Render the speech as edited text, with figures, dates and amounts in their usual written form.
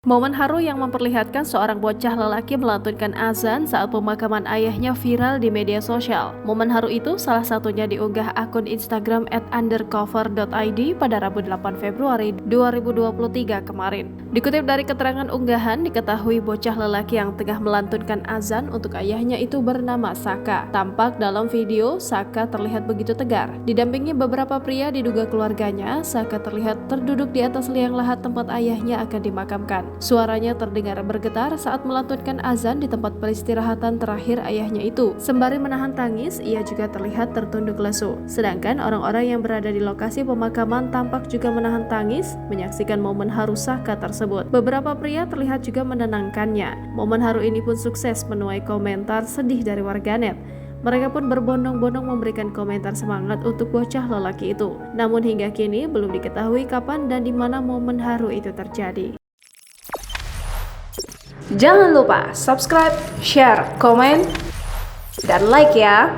Momen haru yang memperlihatkan seorang bocah lelaki melantunkan azan saat pemakaman ayahnya viral di media sosial. Momen haru itu salah satunya diunggah akun Instagram @undercover.id pada Rabu 8 Februari 2023 kemarin. Dikutip dari keterangan unggahan, diketahui bocah lelaki yang tengah melantunkan azan untuk ayahnya itu bernama Saka. Tampak dalam video, Saka terlihat begitu tegar. Didampingi beberapa pria diduga keluarganya, Saka terlihat terduduk di atas liang lahat tempat ayahnya akan dimakamkan. Suaranya terdengar bergetar saat melantunkan azan di tempat peristirahatan terakhir ayahnya itu. Sembari menahan tangis, ia juga terlihat tertunduk lesu. Sedangkan orang-orang yang berada di lokasi pemakaman tampak juga menahan tangis menyaksikan momen haru Saka tersebut. Beberapa pria terlihat juga menenangkannya. Momen haru ini pun sukses menuai komentar sedih dari warganet. Mereka pun berbondong-bondong memberikan komentar semangat untuk bocah lelaki itu. Namun hingga kini belum diketahui kapan dan di mana momen haru itu terjadi. Jangan lupa subscribe, share, komen, dan like ya!